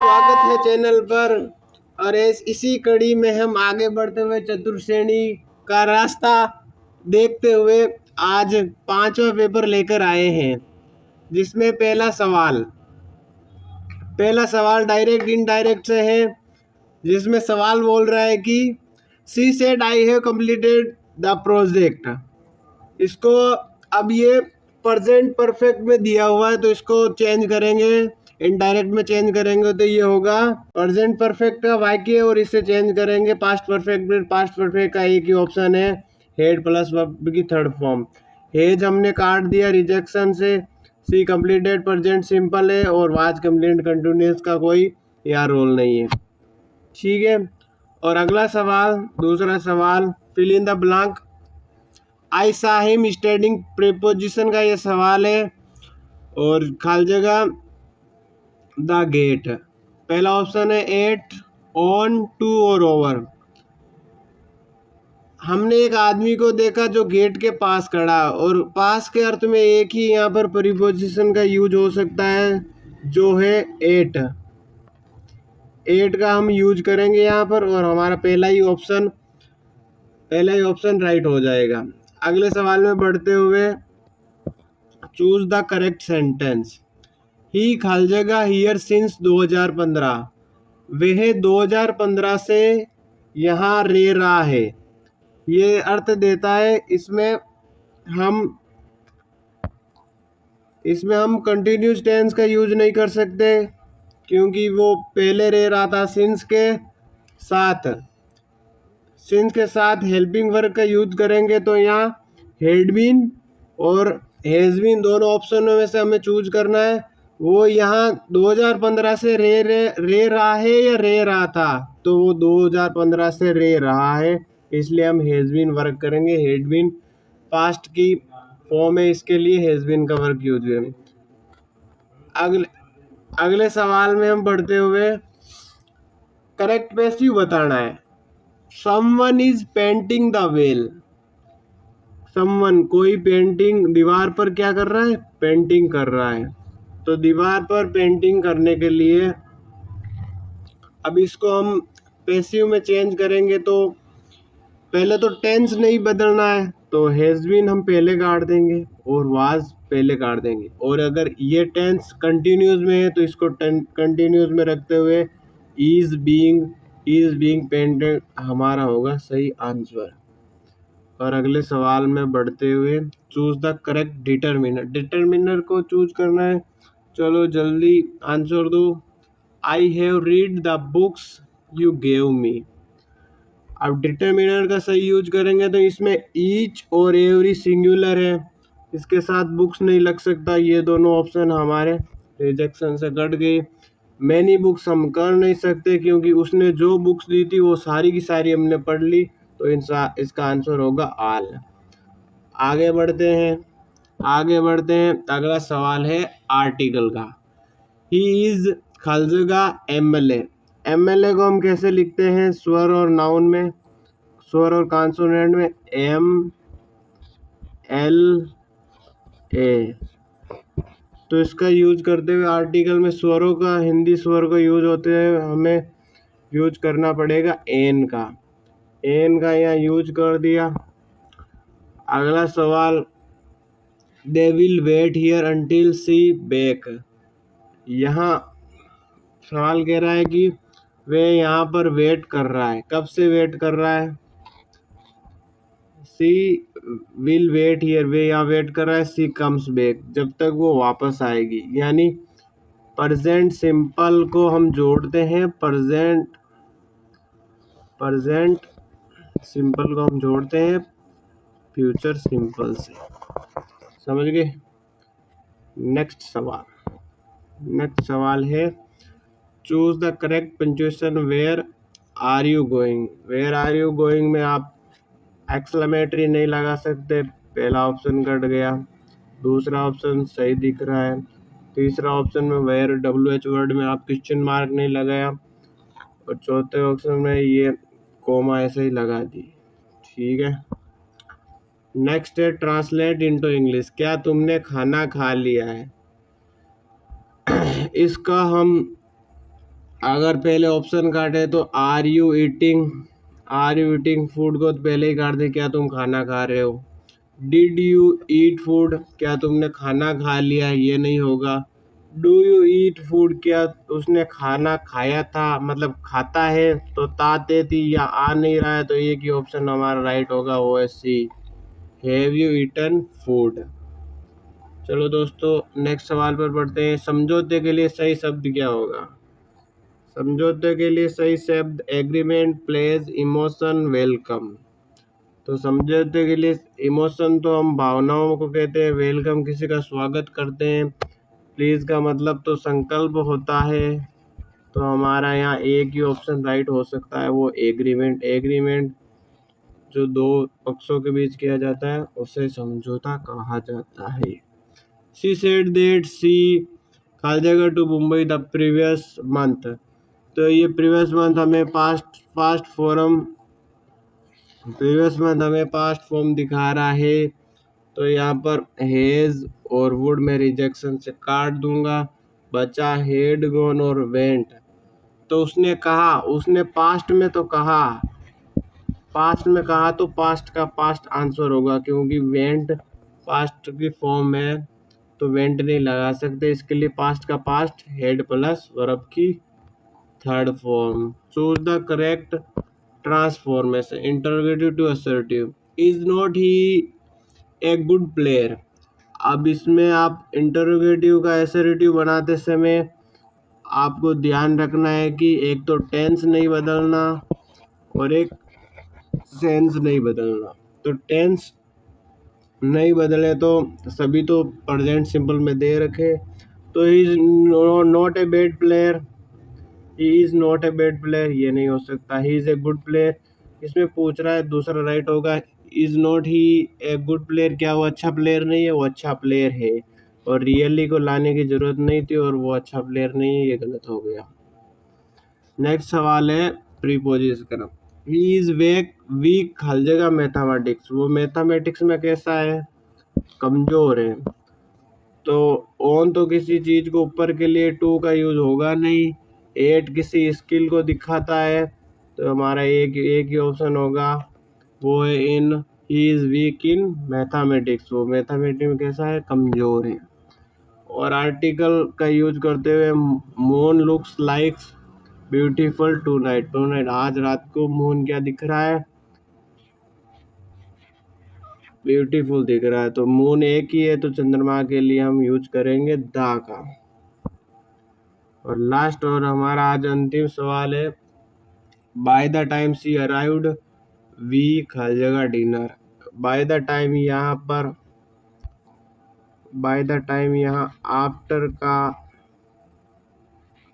स्वागत है चैनल पर। और इसी कड़ी में हम आगे बढ़ते हुए चतुर्श्रेणी का रास्ता देखते हुए आज 5वां पेपर लेकर आए हैं, जिसमें पहला सवाल डायरेक्ट इनडायरेक्ट से है, जिसमें सवाल बोल रहा है कि she said I have completed the project. इसको अब ये प्रेजेंट परफेक्ट में दिया हुआ है, तो इसको चेंज करेंगे, इनडायरेक्ट में चेंज करेंगे तो ये होगा प्रेजेंट परफेक्ट का वाक्य, और इसे चेंज करेंगे पास्ट परफेक्ट में। पास्ट परफेक्ट का एक ही ऑप्शन है, हेड प्लस वर्ब की थर्ड फॉर्म। हेज हमने काट दिया रिजेक्शन से, सी कंप्लीटेड प्रेजेंट सिंपल है, और वाज कंप्लीट कंटिन्यूस का कोई यहाँ रोल नहीं है। ठीक है, और अगला सवाल, दूसरा सवाल, fill in the blank. I saw him standing preposition का ये सवाल है, और खाली जगह द गेट। पहला ऑप्शन है एट, ऑन, टू और ओवर। हमने एक आदमी को देखा जो गेट के पास खड़ा, और पास के अर्थ में एक ही यहाँ पर प्रीपोजिशन का यूज हो सकता है, जो है एट। एट का हम यूज करेंगे यहाँ पर, और हमारा पहला ही ऑप्शन राइट हो जाएगा। अगले सवाल में बढ़ते हुए, चूज द करेक्ट सेंटेंस। ही खाली जगह हियर सिंस 2015। वह 2015 से यहाँ रह रहा है, ये अर्थ देता है। इसमें हम कंटिन्यूस टेंस का यूज नहीं कर सकते, क्योंकि वो पहले रह रहा था। सिंस के साथ हेल्पिंग वर्ब का यूज करेंगे, तो यहाँ हैड बीन और हैज बीन दोनों ऑप्शनों में से हमें चूज करना है। वो यहाँ 2015 से रह रहा है या रह रहा था, तो वो 2015 से रह रहा है, इसलिए हम हैज बीन वर्क करेंगे। हैड बीन पास्ट की फॉर्म है, इसके लिए हैज बीन का वर्क यूज करेंगे। अगले सवाल में हम बढ़ते हुए, करेक्ट पैसिव बताना है। Someone is painting the well. Someone, कोई पेंटिंग दीवार पर क्या कर रहा है, पेंटिंग कर रहा है। तो दीवार पर पेंटिंग करने के लिए अब इसको हम पैसिव में चेंज करेंगे, तो पहले तो टेंस नहीं बदलना है, तो हैज बीन हम पहले काट देंगे और वाज पहले काट देंगे। और अगर ये टेंस कंटिन्यूस में है, तो इसको कंटिन्यूस में रखते हुए इज बीइंग पेंटेड हमारा होगा सही आंसर। और अगले सवाल में बढ़ते हुए, choose the correct determiner. Determiner को चूज करना है, चलो जल्दी आंसर दो। I have read the books you gave me. अब डिटरमिनर का सही यूज करेंगे, तो इसमें ईच और एवरी सिंगुलर है, इसके साथ बुक्स नहीं लग सकता। ये दोनों ऑप्शन हमारे रिजेक्शन से कट गए। मैनी बुक्स हम कर नहीं सकते, क्योंकि उसने जो बुक्स दी थी वो सारी की सारी हमने पढ़ ली, तो इसका आंसर होगा ऑल। आगे बढ़ते हैं। अगला सवाल है आर्टिकल का। ही इज खाली जगह एमएलए। एमएलए को हम कैसे लिखते हैं, स्वर और नाउन में, स्वर और कॉन्सोनेंट में, एम एल ए। तो इसका यूज करते हुए आर्टिकल में स्वरों का, हिंदी स्वर का यूज होते हुए हमें यूज करना पड़ेगा एन का। यहाँ यूज कर दिया। अगला सवाल, they will wait here until see back. यहाँ सवाल कह रहा है कि वे यहाँ पर वेट कर रहा है। कब से वेट कर रहा है, सी विल वेट हियर, वे यहाँ वेट कर रहा है, सी कम्स बैक, जब तक वो वापस आएगी। यानी प्रेजेंट सिंपल को हम जोड़ते हैं, प्रेजेंट सिंपल को हम जोड़ते हैं फ्यूचर सिंपल से। समझ गए। नेक्स्ट सवाल है, choose the correct punctuation. Where are you going. Where are you going में आप एक्सक्लेमेटरी नहीं लगा सकते, पहला ऑप्शन कट गया। दूसरा ऑप्शन सही दिख रहा है। तीसरा ऑप्शन में वेयर WH वर्ड में आप क्वेश्चन मार्क नहीं लगाया, और चौथे ऑप्शन में ये कोमा ऐसे ही लगा दी। ठीक है। नेक्स्ट है ट्रांसलेट इनटू इंग्लिश। क्या तुमने खाना खा लिया है। इसका हम अगर पहले ऑप्शन काटे तो आर यू ईटिंग फूड को तो पहले ही काट दे, क्या तुम खाना खा रहे हो। डिड यू ईट फूड, क्या तुमने खाना खा लिया, ये नहीं होगा। डू यू ईट फूड, क्या उसने खाना खाया था, मतलब खाता है, तो ताते थी या आ नहीं रहा है, तो एक ही ऑप्शन हमारा राइट होगा, वो है सी, हैव यू ईटन फूड। चलो दोस्तों नेक्स्ट सवाल पर पढ़ते हैं। समझौते के लिए सही शब्द क्या होगा। समझौते के लिए सही शब्द एग्रीमेंट, प्लेज, इमोशन, वेलकम। तो समझौते के लिए इमोशन तो हम भावनाओं को कहते हैं, वेलकम किसी का स्वागत करते हैं, प्लीज का मतलब तो संकल्प होता है। तो हमारा यहाँ एक ही ऑप्शन राइट हो सकता है, वो एग्रीमेंट जो दो पक्षों के बीच किया जाता है उसे समझौता कहा जाता है। शी सेड दैट शी खाली जगह to Mumbai the previous month. तो ये प्रीवियस मंथ हमें पास्ट फॉर्म दिखा रहा है। तो यहाँ पर हेज और वुड में रिजेक्शन से काट दूंगा, बचा हेड गॉन और वेंट। तो उसने कहा, उसने पास्ट में कहा तो पास्ट का पास्ट आंसर होगा, क्योंकि वेंट पास्ट की फॉर्म है तो वेंट नहीं लगा सकते, इसके लिए पास्ट का पास्ट हेड प्लस वर्ब की third form. Choose the correct transformation interrogative to assertive. Is not he a good player. अब इसमें आप इंटरोगेटिव का असर्टिव बनाते समय आपको ध्यान रखना है कि एक तो टेंस नहीं बदलना और एक सेंस नहीं बदलना। तो टेंस नहीं बदले तो सभी तो प्रेजेंट सिंपल में दे रखे, तो he is not a bad player, he is not a bad player ये नहीं हो सकता, he is a good player. इसमें पूछ रहा है दूसरा राइट होगा, is not he a good player, क्या वो अच्छा प्लेयर नहीं है, वो अच्छा प्लेयर है, और रियली को लाने की जरूरत नहीं थी और वो अच्छा प्लेयर नहीं है, ये गलत हो गया। नेक्स्ट सवाल है प्रीपोजिशन। ही इज वीक हर जगह मैथमेटिक्स, वो मैथमेटिक्स में कैसा है, कमजोर है। तो ऑन तो किसी चीज को ऊपर के लिए टू का यूज होगा नहीं, एट किसी स्किल को दिखाता है, तो हमारा एक ही ऑप्शन होगा, वो है in, he is weak in mathematics, वो मैथमेटिक्स में कैसा है, कमजोर है। और आर्टिकल का यूज करते हुए moon looks likes beautiful tonight आज रात को मून क्या दिख रहा है, ब्यूटीफुल दिख रहा है। तो मून एक ही है तो चंद्रमा के लिए हम यूज करेंगे दा का। और लास्ट और हमारा आज अंतिम सवाल है, by the time she arrived we हर जगह डिनर। बाय द टाइम यहाँ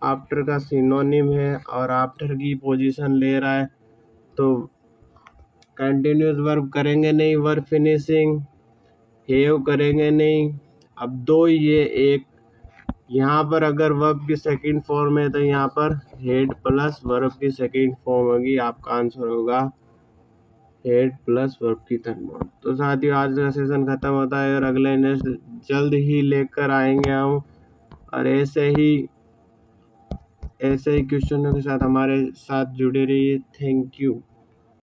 आफ्टर का सिनोनिम है और आफ्टर की पोजीशन ले रहा है, तो कंटिन्यूस वर्ब करेंगे नहीं, वर्ब फिनिशिंग हैव करेंगे नहीं। अब दो ये एक, यहाँ पर अगर वर्ब की सेकंड फॉर्म है तो यहाँ पर हेड प्लस वर्ब की सेकंड फॉर्म होगी, आपका आंसर होगा हेड प्लस वर्ब की थर्ड फॉर्म। तो साथियों आज का सेशन खत्म होता है और अगले नेक्स्ट जल्द ही लेकर आएंगे हम, और ऐसे ही क्वेश्चनों के साथ हमारे साथ जुड़े रहिए। Thank you.